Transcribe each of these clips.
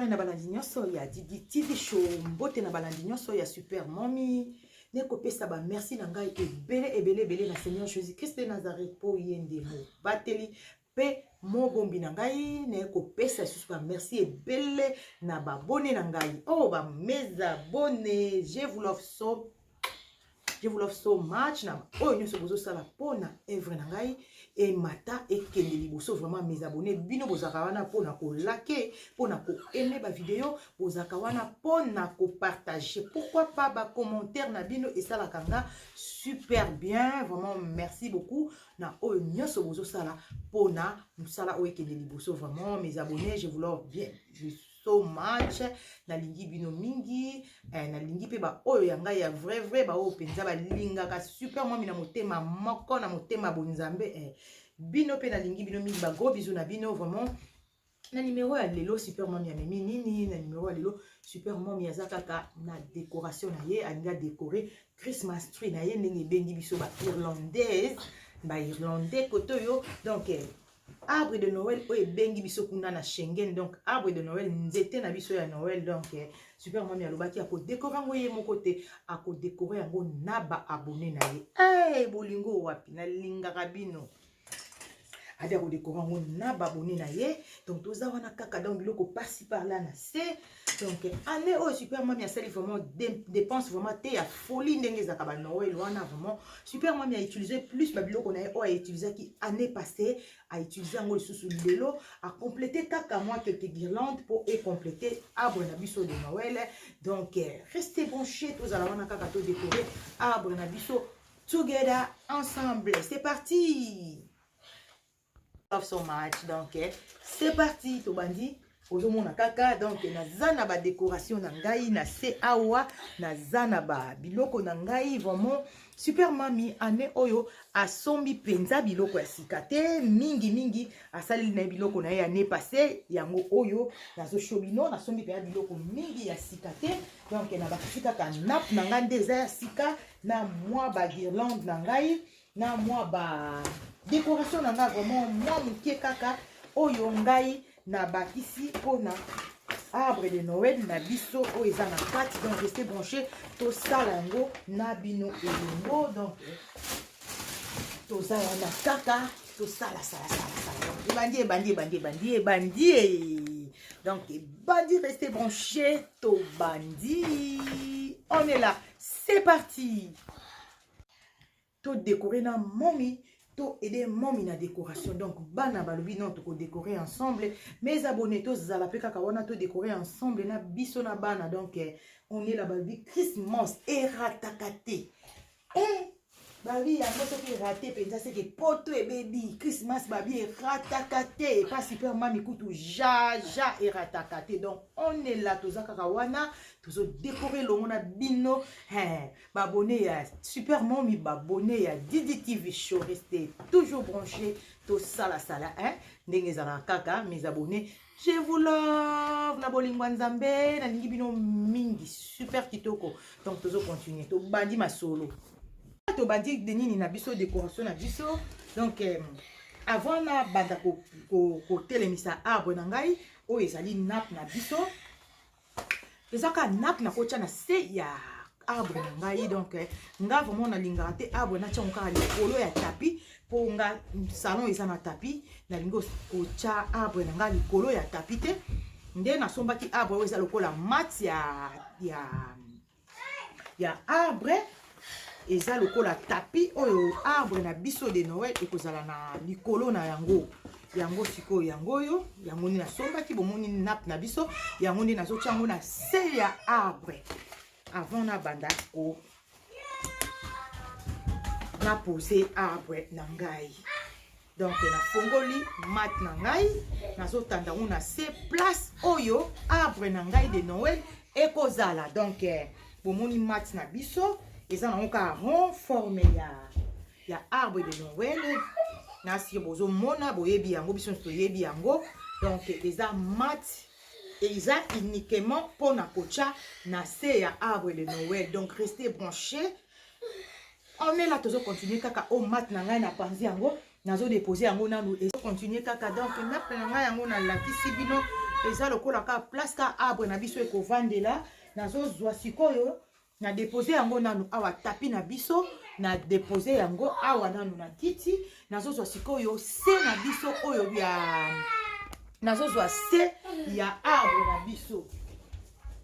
Bonsoir na balandi nyonso ya Didi TV show. Mbote na balandi nyonso ya Super Mommy. Neko pesa ba merci na ngai ebele na Seigneur Jésus Christ de Nazareth po yende mo. Bateli pe mo bombi na ngai neko pesa susu ba merci ebele na ba bone na ngai. Oh ba meza bone, je vous love so. Je vous love so much. Na oh nyonso bozo sala pona evre na ngai. Et mata et kende liboso vraiment mes abonnés bino bozaka wana pona ko liker pona ko aimer ba vidéo bozaka wana pona ko partager pourquoi pas ba commentaire na bino et ça la kanga super bien vraiment merci beaucoup na o nyoso bozo sala pona musala o kende liboso vraiment mes abonnés je vous love bien so much na lingi bino mingi na lingi pe ba oyo yanga ya vrai ba o penza ba linga ka super moi mina motema moko na motema bonzambe bino pe na lingi bino mingi ba gros bisous na bino vraiment na numéro ya lelo super mommy ya memi nini na numéro ya lelo super mommy azaka ka na décoration na ye alinga décorer Christmas tree na ye ndenge bengi biso ba irlandais koto yo donc arbre de Noël oye bengi biso kuna na Schengen donc arbre de Noël nzete na biso ya Noël donc super mommy alobaki ako décorer ngo ye moko te ako décorer yango na ba abonné na ye bolingo wapi na lingaka bino adi ako décorer yango na ba abonné na ye donc toza wana kaka donc biloko pasi par là na se donc année oh super mommy a sali vraiment dépense vraiment te ya folie ndenge ezaka ba Noël wana vraiment super mommy a utilisé plus ba biloko na ye a utilisé qui année passée a utilisé yango lisusu lelo a complété kaka moi quelques guirlandes pour et compléter arbre na biso de Noël donc restez branchés tous à la wana kaka to décorer arbre na biso together ensemble c'est parti love so much donc c'est parti to bandi ozomona kaka donc naza na ba décoration na ngai na se awa naza na ba biloko na ngai vraiment super mommy ane oyo asombi penza biloko ya sika te mingi asali na biloko na ye ane passé yango oyo nazo shobino nasombi pe biloko mingi ya sika te donc na ba kaka nap na ngai nde eza ya sika na mwa ba guirlande na ngai na mwa ba décoration na ngai vraiment mwa mukie kaka oyo ngai na bakisi pona arbre de Noël na biso o eza na kati donc restez branchés to salango na bino elongo donc to za na kaka to sala bandi donc bandi restez branchés to bandi on est là c'est parti to décorer na mommy to aider mommy na décoration donc bana balobi non to décorer ensemble mes abonnés to zala pe kaka wana to décorer ensemble na biso na bana donc on est là balobi Christmas et ratakate babi yango soki raté penza c'est que poto et baby Christmas babi ratakate pas super mami kutu ja et ratakate donc on est là to zakaka wana to décorer longo na bino babonné ya super mommy babonné ya Didi TV show restez toujours branchés to sala ndenge zala kaka mes abonnés je vous love na bolingwa nzambe na lingi bino mingi super kitoko donc tozo continuer to bandi masolo to bandi de nini na biso décoration na biso donc avant na banda ko telemisa arbre na ngai o ezali nap na biso ezaka nap na kocha na se ya arbre na ngai donc nga vraiment na lingaka te arbre na tia nkaka likolo ya tapis po nga salon eza na tapis na lingo kocha arbre na ngai likolo ya tapis te nde na sombaki arbre eza lokola mat ya arbre eza lokola tapis oyo arbre na biso de Noël ekozala na likolo na yango sikoyo yango ni na sombaki bomoni nap na biso yango ni nazotia yango na se ya arbre avant na banda ko na poser arbre na ngai donc na fongoli mat na ngai nazotanda ngo na se place oyo arbre na ngai de Noël ekozala donc bomoni mat na biso eza na nka rond forme ya arbre de Noël na si bozo mona boyebi yango biso to yebi yango donc eza mat eza uniquement pour na kocha na se ya arbre de Noël donc restez branchés on est là toujours continuer kaka au mat na ngai na panzi yango nazo déposer yango nanu et continuer kaka donc na ngai yango na lakisi bino eza lokola ka place ka arbre na biso ekovandela nazozwa sikoyo na dépose yango nanu awa tapi na biso na dépose yango awa nanu na kiti nazozwa sikoyo se na biso oyo ya nazozwa se ya arbre na biso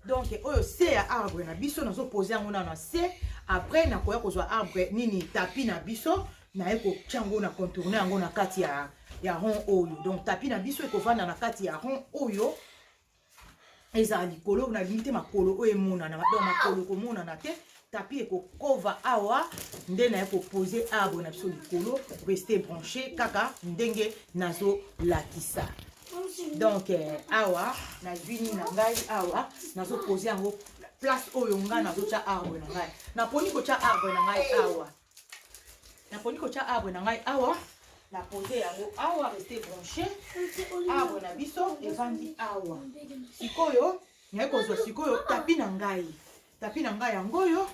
donc oyo se ya arbre na biso nazopose yango nanu na se après nakoya kozwa arbre nini tapi na biso na ekotia yango na contourner yango na kati ya rond oyo donc tapi na biso ekovanda na kati ya rond oyo eza likolo na limite makolo oyo emonana donc makolo komonana te tapi ekokova awa nde na ekopose arbre na biso likolo rester branché kaka ndenge nazolakisa donc awa na vini na ngai awa nazopose yango place oyo ngai nazotia arbre na ngai naponi kotia arbre na ngai awa naponi kotia arbre na ngai awa na pose yango awa rester branché arbre na biso evandi awa sikoyo naye kozwa sikoyo tapi na ngai yango oyo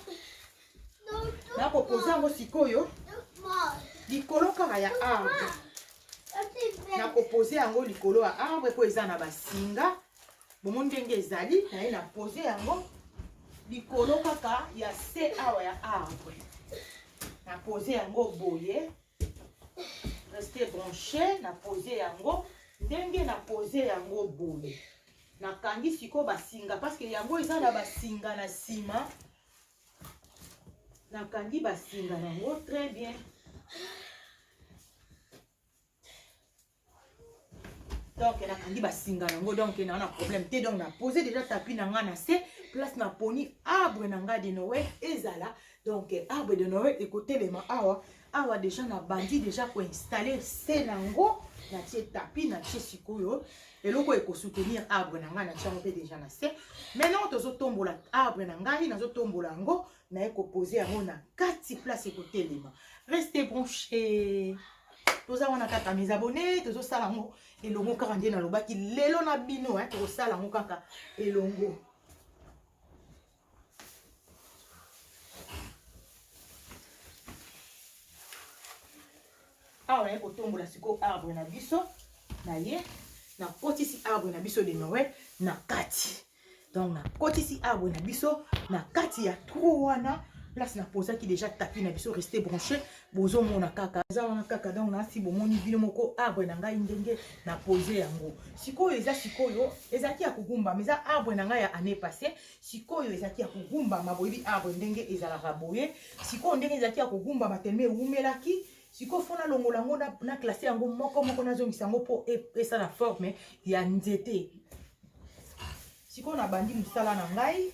nakopose yango sikoyo likolo kaka ya arbre nakopose yango likolo ya arbre po eza na basinga bomo ndenge ezali naye na pose yango likolo kaka ya se awa ya arbre na pose yango boye rester branché na pose yango ndenge na pose yango boye nakangi siko basinga parce que yango eza na basinga na sima nakangi basinga nango très bien donc nakangi basinga nango donc na problème te donc na pose déjà tapis na nga na se place na poni arbre na nga de Noël ezala donc arbre de Noël ekotelema awa déjà na bandi déjà ko installer se nango na tie tapis na tie sikoyo eloko eko soutenir arbre na nga na tie pe déjà na se maintenant tozo tombola arbre na ngai nazo tombola ngo na eko poser yango na kati place ekotelema restez branchés toza wana kaka mes abonnés tozo sala ngo elongo kaka nde na lobaki lelo na bino tozo sala ngo kaka elongo awa na ekotombola siko arbre na biso na ye na kotisi arbre na biso de Noël na kati donc na kotisi arbre na biso na kati ya trou wana place na posaki déjà tapis na biso rester branché bozo mona kaka za wana kaka donc na si bomoni bino moko arbre na ngai ndenge na poser yango sikoyo eza sikoyo ezaki ya kugumba mais za arbre na ngai ya année passée sikoyo ezaki ya kugumba maboyebi arbre ndenge ezalaka boye sikoyo ndenge ezaki ya kugumba batelme umelaki siko fona longola ngo na classé yango moko na zongisa yango po esa na forme ya nzete siko na bandi musala na ngai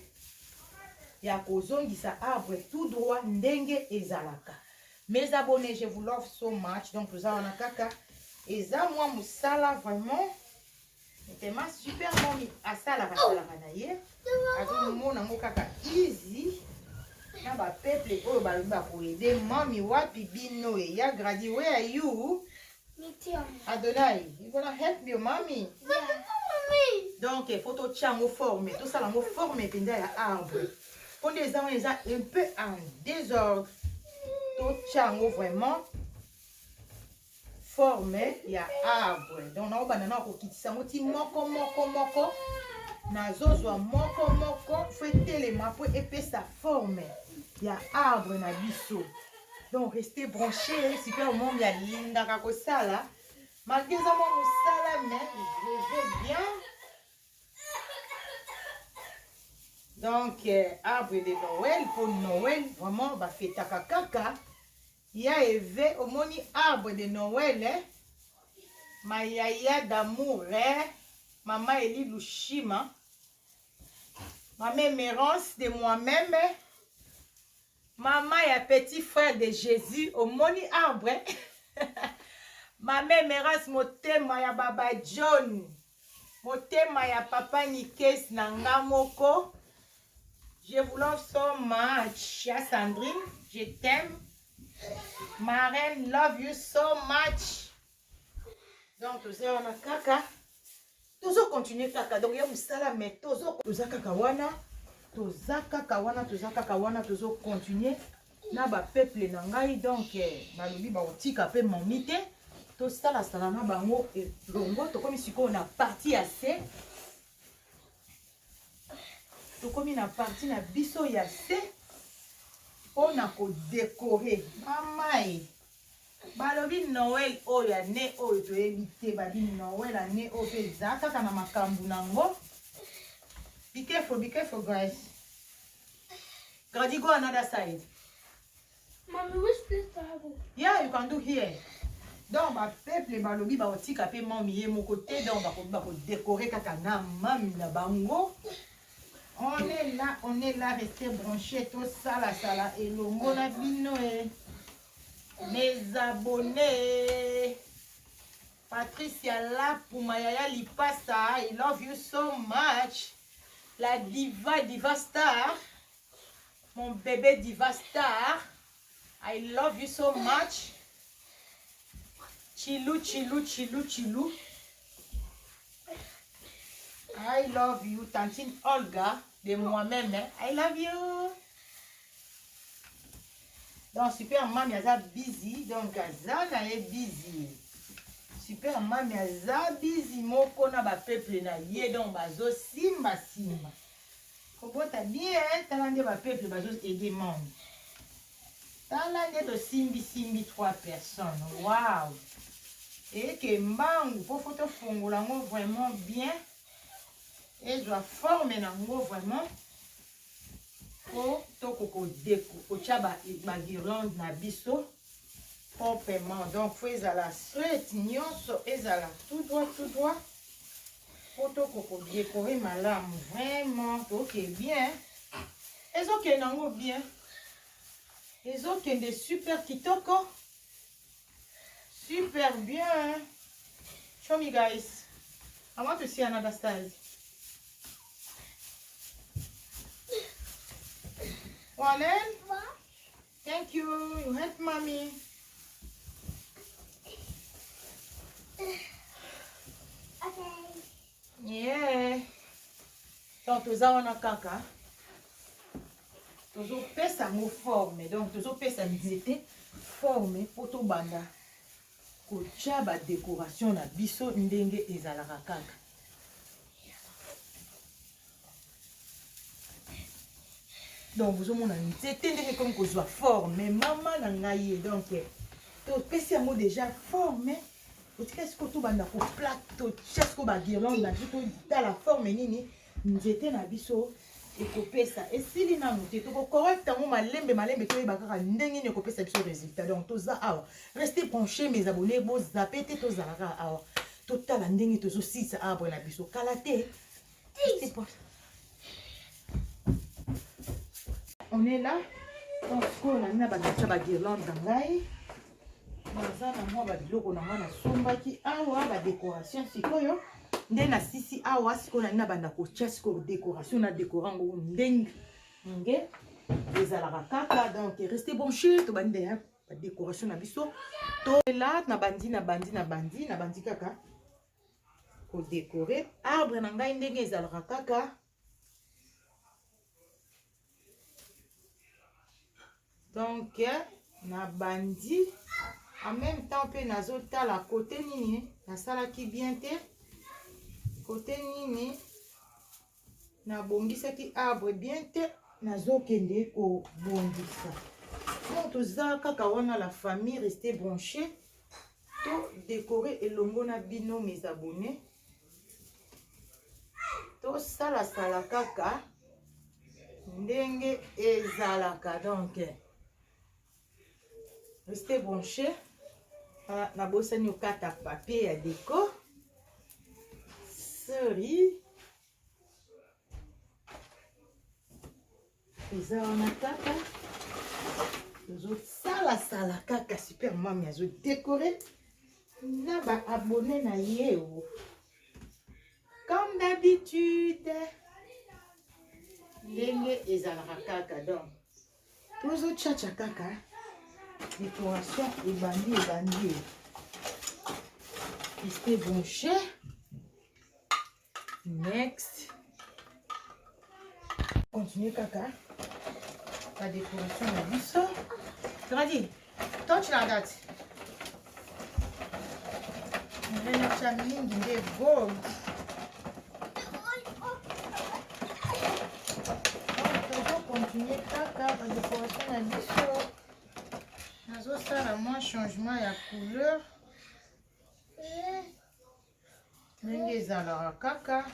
ya kozongisa arbre tout droit ndenge ezalaka. Mes abonnés, je vous love so much. Donc vous avez un kaka eza moi musala vraiment tellement super bon à ça la banaye azo mona ngo kaka easy na ba peuple oyo ba ko aider mami wapi bino ya gradi where are you Adonai you gonna help me mommy donc photo chango forme tout ça lango forme pinda ya arbre on des gens un peu en désordre tout chango vraiment forme ya arbre donc na banana ko kitisa moti moko na zozwa moko fêter mapo epesa forme ya arbre na biso donc restez branchés super monde ya linda ka ko sala malgré ça mon sala mais je vais bien donc arbre de Noël pour Noël vraiment ba fêta kaka ya eve omoni arbre de Noël ma yaya d'amour maman Eli Lushima ma mémérance de moi-même maman ya petit frère de Jésus omoni arbre ma mémérance motema ya baba John motema ya papa Nikes nanga moko je vous love so much ya Sandrine je t'aime ma reine love you so much donc toza wana kaka tozo continuer kaka donc ya musala mais toza kaka wana tozo continuer na ba peuple na ngai donc nalobi ba otika pe momite to sala na bango elongo to komi siko na partie assez tokomi na partie na biso ya se mpona kodekore mamae balobi Noël oyo ya ne oyo toyebi te babi Noël ya ne oyo mpe eza kaka na makambo nango. Be careful guys. Grady, go another side. Mommy, which place to have it? Yeah, you can do here. Donc ba peuple balobi ba otika pe mami ye moko te donc ba ko décorer kaka na mami na bango. On est là, restez branchés, tout ça, la elongo na bino mes abonnés. Patricia là pour Mayaya Lipasa, I love you so much. La diva star, mon bébé diva star, I love you so much. Chilou. I love you, Tantine Olga, de moi-même, I love you. Donc, super mami aza busy, donc Azana est busy. Super mami aza busy, moko na ba peuple na ye, donc bazo simba. Kobota bien, talande ba peuple bazo aider monde. Talande to simbi 3 personnes, wow. Et que mangu, pour photo fongola vraiment bien. Et je dois former nango vraiment pour toko déco pour chaba ma guirlande na biso proprement. Donc faut ezala straight nyonso ezala tout droit pour toko décorer malamu vraiment ok bien. Ezoke nango bien. Ezoke de super kitoko. Super bien. Show me guys. I want to see another style. Wallen? What? Thank you. You help mommy. Okay. Yeah. Donc, toza wana kaka. Tozo pesa mo forme. Donc, tozo pesa nzete forme poto banda. Kotia ba décoration na biso ndenge ezalaka kaka. Donc, vous avez dit comme que soit formé, maman n'a ngaye. Donc, tu as déjà formé. Qu'est-ce que tu vas faire pour plateau, qu'est-ce que tu vas dire là, dans la forme, nous étions na biso et copier ça. Et si les gens tu correct, tu malembe, tu vas faire ndenge ni copier ça biso résultat. Donc, tout ça, restez branchés mes abonnés, vous zappez tout ça là. Total ndenge tout aussi ça arbre na biso. Kalaté. On est là. Donc, on a une guirlande d'angaï. On a une décoration. On a sisi awa. On a une décoration. On a décoré en ding. Donc, restez branchés. On a une décoration. On est là. On a bandi kaka. Pour décorer. Arbre n'angaï ndenge zalaka kaka. Donc, na bandi en même temps pe nazo tala côté nini na sala ki bien te côté nini na bongisa ki arbre bien te nazo kende ko bongisa. Donc toza kaka wana la famille rester branchée to décorer elongo na bino mes abonnés. To sala kaka ndenge ezalaka donc restez branchés. Na bossa ni okata papier ya déco. Sorry. Eza wana kaka. Tozo sala kaka super mami azo décorer. Na ba abonné na yeo. Comme d'habitude. Ndenge ezalaka kaka donc. Tozo tchacha kaka. Décoration et bandi. Restez branché. Next. Continuez kaka. La décoration de biso. Grady, touch la date. On va mettre la ligne de gold. continue kaka ba décoration na biso. Nazosala mwa changement ya couleur. Ndenge ezalaka kaka.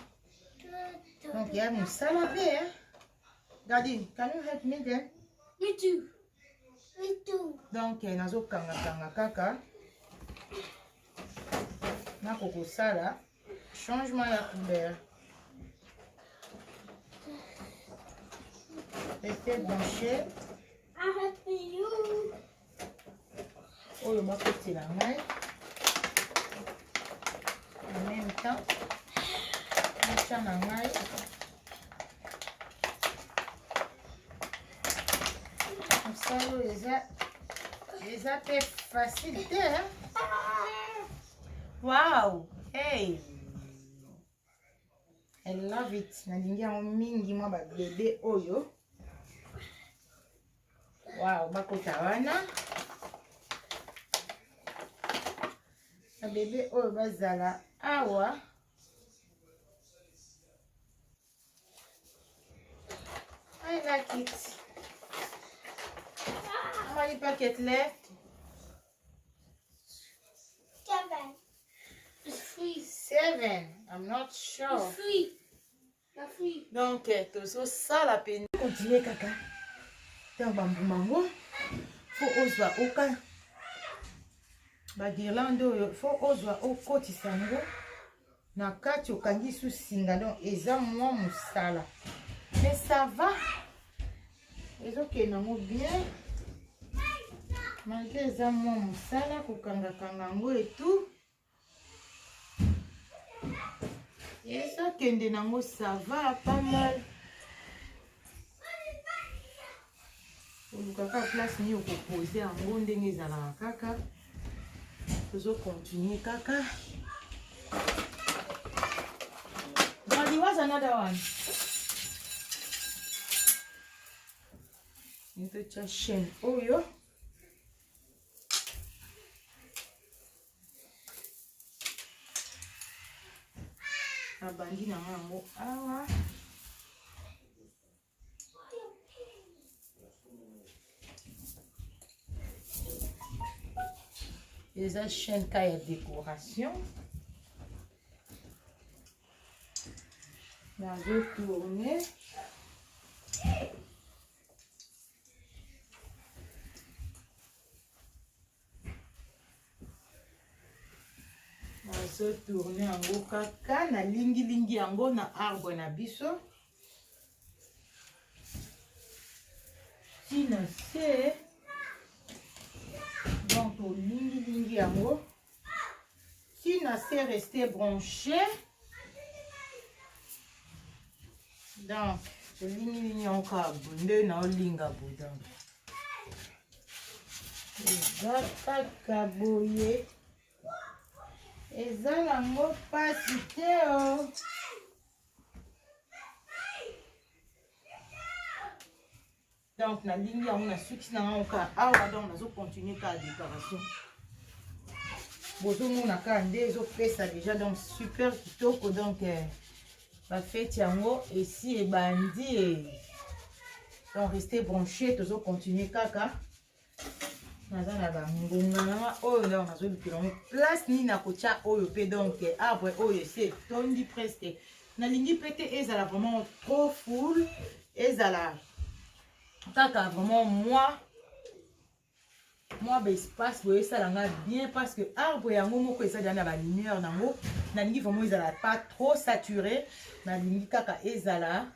Donc il y a mosala pe, hein? Daddy, can you help me then? Me too. Me too. Donc nazokanga kaka. Nakokosala changement ya couleur. Restez branché. Arrête you. Oyo bakotela ngai. En même temps, natya na ngai. Mosala oyo eza pe facile te, hein? Wow! Hey! I love it. Nalingi yango mingi mwa ba bébé oyo. Wow, bakota wana. Ba bébé oyo bazala awa. I like it. How many packets left? 7. It's free. 7. I'm not sure. It's free. It's free. Donc, tozosala pe continue kaka. Tant bambumango. Faut ozwa oka. Ba guirlande oyo faut ozwa okotisa yango na kati okangi su singa, donc eza mwa mosala. Mais ça va. Ezokende yango bien. Malgré eza mwa mosala kokanga-kanga yango etu. Ezokende nango ça va pas mal. Olukaka place ni okopose yango ndenge ezalaka kaka. Tozocontinue kaka. Daddy, what's another one? Nitocha chaîne oyo. Abandi na yango awa. Eza chaîne ka ya décoration. Nazo tourner. Nazo tourner yango kaka na lingi yango na arbre na biso. Tina se donc au lingi yango. Tina se resté branché. Donc le lingi yango abunde na olinga boudin. Eza kaka boye. Eza nango pasi te o. Donc na lingi yango na suki na yango ka awa, donc nazo continuer ka décoration. Bozo mona ka nde ezo pesa déjà, donc super kitoko. Donc ba fête yango ici et bandi et donc restez branchés, tozo continuer kaka. Naza na ba ngonga na oyo donc nazo lukela place ni na kocha oyo pe, donc arbre oyo c'est tondi presque. Na lingi pete ezala vraiment trop full, ezala kaka vraiment moi espace boye ça langa bien parce que arbre yango moko eza dans la lumière nango na lingi vraiment ezala pas trop saturé, na lingi kaka ezala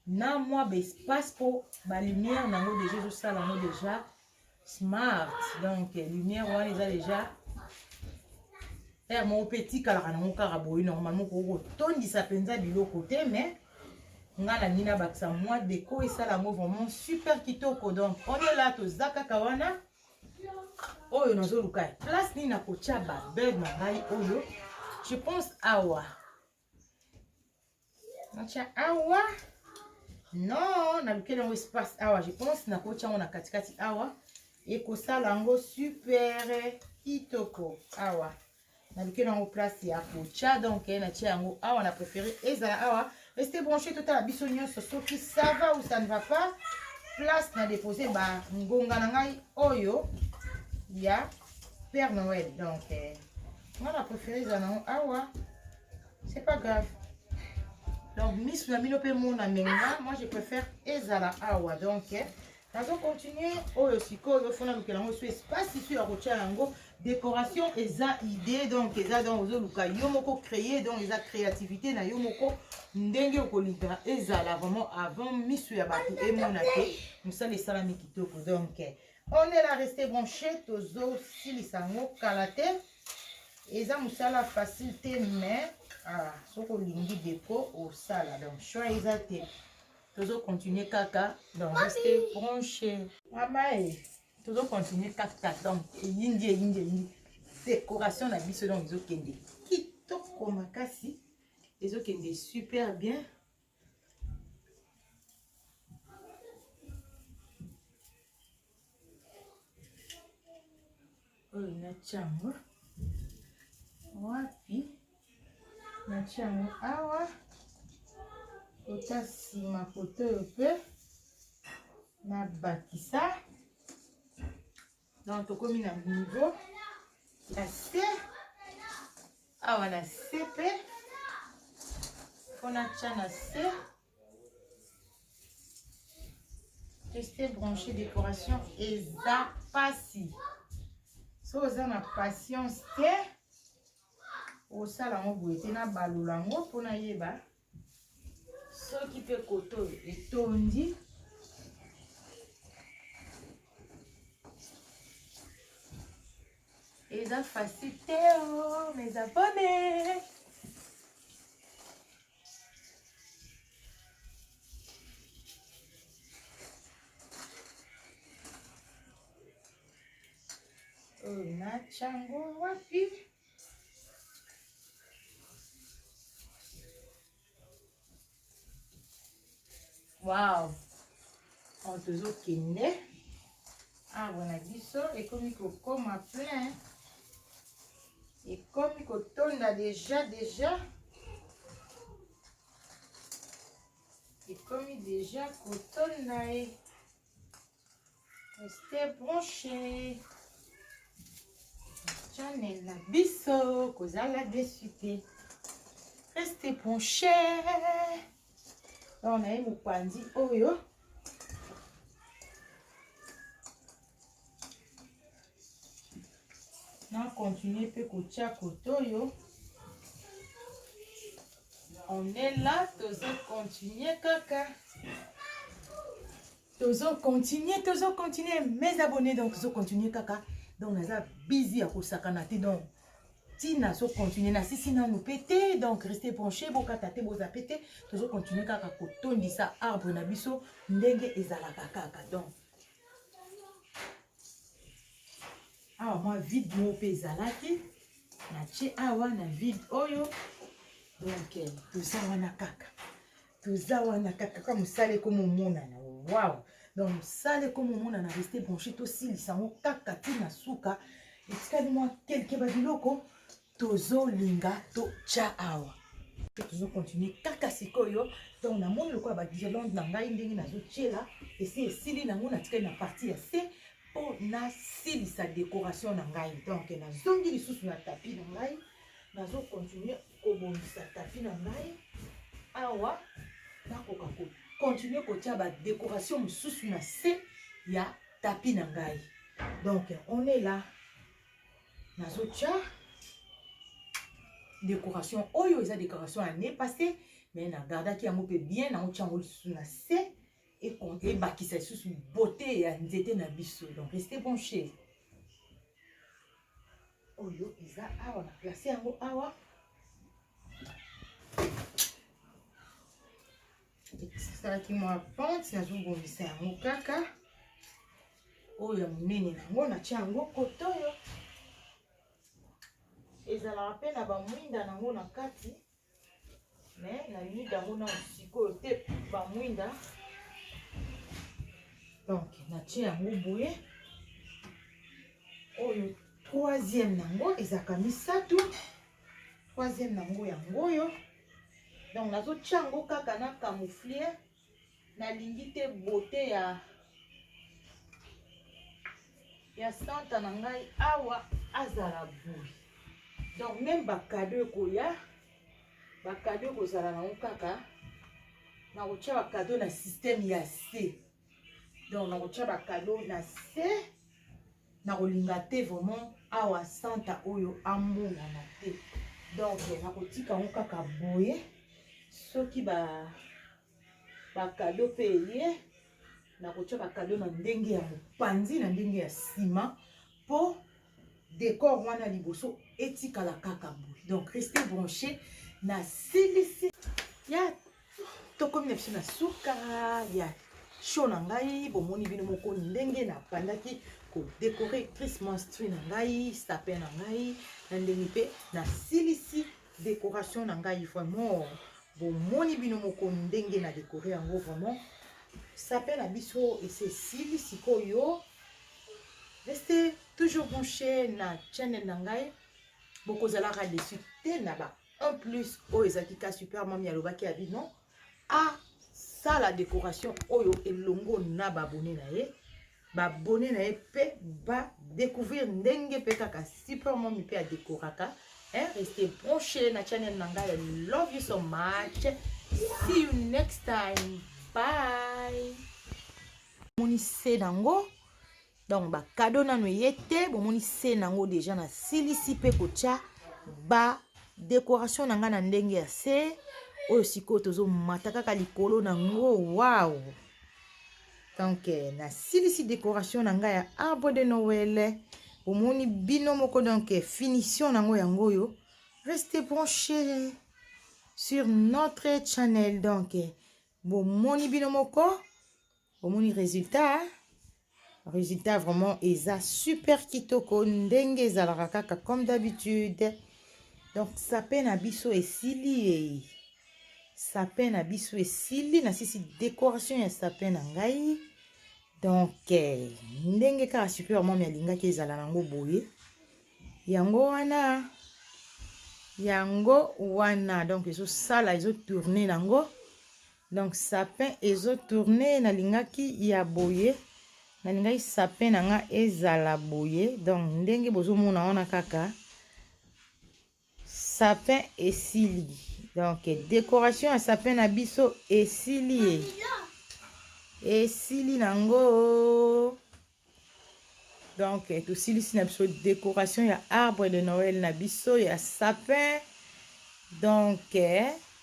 na moi espace pour ba lumière nango déjà ça lango déjà smart. Donc lumière wana eza déjà mon petit kala nango kaka boye normalement ko tondisa penza biloko te, mais ngala nina bakisa moi déco et ça lango vraiment super kitoko. Donc on est là to zaka kawana oyo nazo luka place ni na kocha ba bed na ngai oyo je pense awa nacha awa non na lukela ngo espace awa je pense na kocha ngo na katikati awa et ko sala ngo super kitoko awa na lukela ngo place ya kocha. Donc na tia ngo awa na préféré ezala awa Restez branchés tout à la bisognon sur ce qui ça va ou ça ne va pas. Place na déposer ba ngonga na ngai oyo ya Père Noël. Donc moi la préférée zana awa. C'est pas grave. Donc Miss Namino pe mona menga, moi je préfère ezala awa. Donc on va continuer oyo sikoyo fona lukela ngo so espace ici ya kotia yango décoration eza idée donc eza donc ozo luka yo moko créer donc eza créativité na yo moko ndenge okolinga ezala vraiment avant misu ya bato emona te musala esalami kitoko. Donc on est là resté branché tozo silisango kala te eza musala facile te mais soko lingi déco au sala donc choix eza te tozo continuer kaka donc restez branché maman tozo continuer kaka donc yindi décoration na biso donc ezokende kitoko makasi ezokende super bien. Oyo nachango wapi nachango awa ota sima koto oyo mpe nabakisa donc tokomi na niveau ya se awa na se mpe mpona tia na se. Restez branché décoration eza pasi so oza na patience te osala ngo boye te na balola ngo mpona yeba soki mpe koto etondi eza facile te mes abonnés. Nachango wapi wow on tozokende awa na biso ekomi kokoma plein ekomi kotonda déjà ekomi déjà kotonda restez branché channel na biso kozala desu te restez branché. On a mopandi oyo na continuer pe kotia kotoyo on est là tozo continuer kaka tozo continuer mes abonnés donc tozo continuer kaka donc naza busy à kosakana te donc tina so continuer na sisi nanu pété donc restez branché bokata te boza pété tozo continuer kaka kotondisa arbre na biso ndenge ezalaka kaka. Donc awa moi vide mo pe ezalaki na tie awa na vide oyo donc toza wana kaka kaka mosala ekomomonana wow donc mosala ekomomonana restez branché tosilisa ngo kaka tina suka etikali mwa kelke babiloko tozolinga totia awa pe tozo continuer kaka sikoyo. Donc namoni lokola ba guirlande na ngai ndenge nazotiela esi esili nango natikali na partie ya se mpo nasilisa décoration na ngai. Donc nazongi lisusu na tapi na ngai nazo continuer kobongisa tapi na ngai awa nakoka continuer kotia ba décoration mosusu na se ya tapi na ngai. Donc on est là nazotia décoration oyo eza décoration année passée mais na gardaki yango pe bien na otiango lisusu na se et bakisa lisusu beauté ya nzete na biso. Donc restez branché oyo eza awa na place yango awa esalaki mwa pente nazobongisa yango kaka oyo ya monene nango natia yango kotoyo ezalaka mpe na bamwinda nango na kati mais na mwinda yango na sikoyo te bamwinda. Donc natie yango boye oyo troisième nango ezalaka misatu troisième nango yango oyo donc nazotia yango kaka na camoufler nalingi te beauté ya santa na ngai awa azala boye. Donc même bakado ekoya bakado ekozala nango kaka nakotia bakado na système ya C. Donc nakotia bakado na C nakolinga te vraiment awa santa oyo amonana te. Donc nakotika yango kaka boye soki bakado pe eye nakotia bakado na ndenge ya mopanzi na ndenge ya nsima po décor wana liboso etikala kaka boye. Donc restez branché na silisi ya tokomi na biso na suka ya show na ngai. Bomoni bino moko ndenge na pandaki ko décorer Christmas tree na ngai, sapin na ngai na ndenge pe na silisi décoration na ngai. Vraiment bomoni bino moko ndenge na décorer yango vraiment sapin na biso et c'est silisi koyo. Restez toujours branché na channel na ngai. Bokozalaka dessus te na ba en plus oyo ezakika super mami alobaki ya bino a ça la décoration oyo elongo na babone na ye babone na ye pe ba découvrir ndenge pe kaka super mami pe a décoraka. Restez branché na channel na ngai. I love you so much. See you next time. Bye. Moni se nango donc ba cadeau nanu yete bomoni se nango déjà na silisi pe kocha ba décoration nanga na ndenge ya se oyo siko tozo mataka ka likolo nango. Wow. Donc na silisi décoration nanga ya arbre de Noël bomoni bino moko. Donc finition nango yango yo. Restez branchés sur notre channel. Donc bomoni bino moko bomoni résultat résultat vraiment eza super kitoko ndenge ezalaka kaka comme d'habitude. Donc sapin na biso esili sapin na biso esili na sisi décoration ya sapin na ngai. Donc ndenge kaka super mami alingaki ezala nango boye yango wana donc ezosala ezotourne nango. Donc sapin ezotourne nalingaki ya boye nalingaki sapin nanga ezala boye. Donc ndenge bozomona wana kaka sapin esili. Donc décoration ya sapin na biso esili nango. Donc tosilisi na biso décoration ya arbre de Noël na biso ya sapin. Donc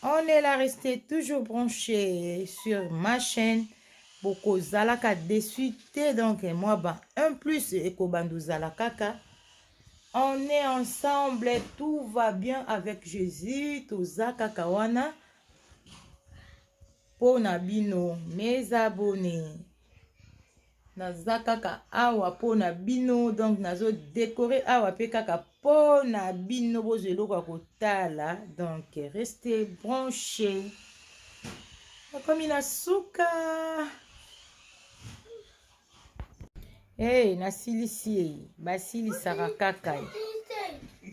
on est là, restez toujours branchés sur ma chaîne. Boko zalaka dessus te. Donc moi un plus ekobandu zalakaka. On est ensemble, tout va bien avec Jésus. Tozaka kawana. Pona bino mes abonnés. Nazaka awa pona bino. Donc nazo décorer awa pe kaka pona bino bozelo kwa kotala. Donc restez branchés. Comme il a souka. Hey, nasilisi basilisaka kaka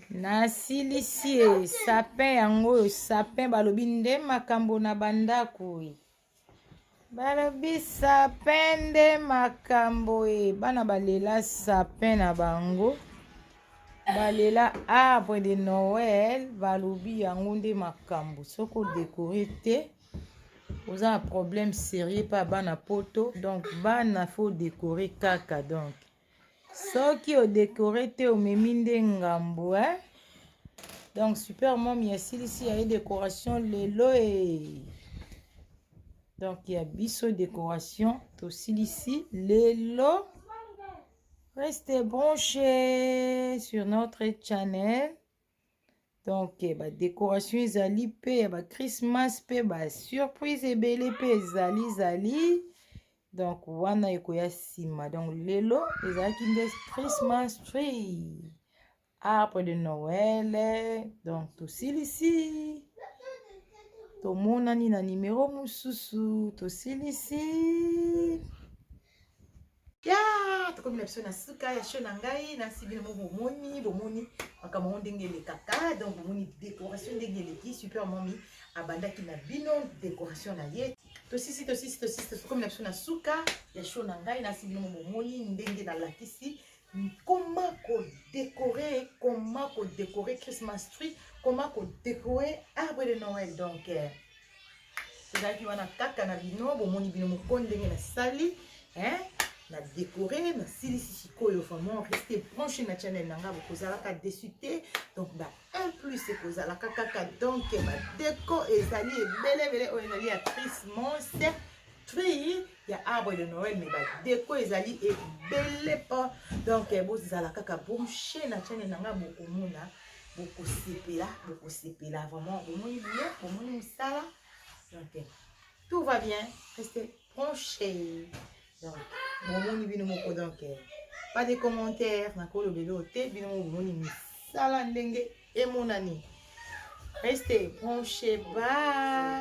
nasilisi sapin yango sapin balobi nde makambo na bandako balobi sapin nde makambo bana balela sapin na bango balela arbre de Noël balobi yango nde makambo soko décorer te oza un problème sérieux pa bana poto. Donc bana faut décorer kaka. Donc soki o décorer te omemi nde ngambo donc super mami asilisi ya décoration lelo donc ya biso décoration tosilisi lelo. Restez branchés sur notre channel. Donc ba décoration ezali pe ba Christmas pe ba surprise ebele pe ezali. Donc wana ekoya sima. Donc lelo ezalaki nde Christmas tree arbre de Noël. Donc tosilisi tomonani na numéro mususu tosilisi. ya tokomi na biso na suka ya show na ngai nasi bino mo bomoni makambo ndenge lekaka donc bomoni décoration ndenge eleki super mami abandaki na bino décoration na ye tosisi tokomi na biso na suka ya show na ngai nasi bino mo bomoni ndenge nalakisi comment décorer Christmas tree, comment décorer arbre de Noël. Donc c'est-à-dire qu'il y a kaka na bino bomoni bino moko ndenge na sali hein na décorer na sili sikoyo vraiment rester branché na channel nanga bokozalaka dessus donc ba un plus ekozalaka kaka donc ba déco ezali ebele oyezali ya Christmas tree ya arbre de Noël mais ba déco ezali ebele pas donc bozala kaka branché na channel nanga bokomona bokosepela vraiment bomoni bien bomoni musala donc tout va bien restez branché donc bomoni bino moko donc pas de commentaires nakolo belo te bino bomoni misala ndenge emonani restez branché bye.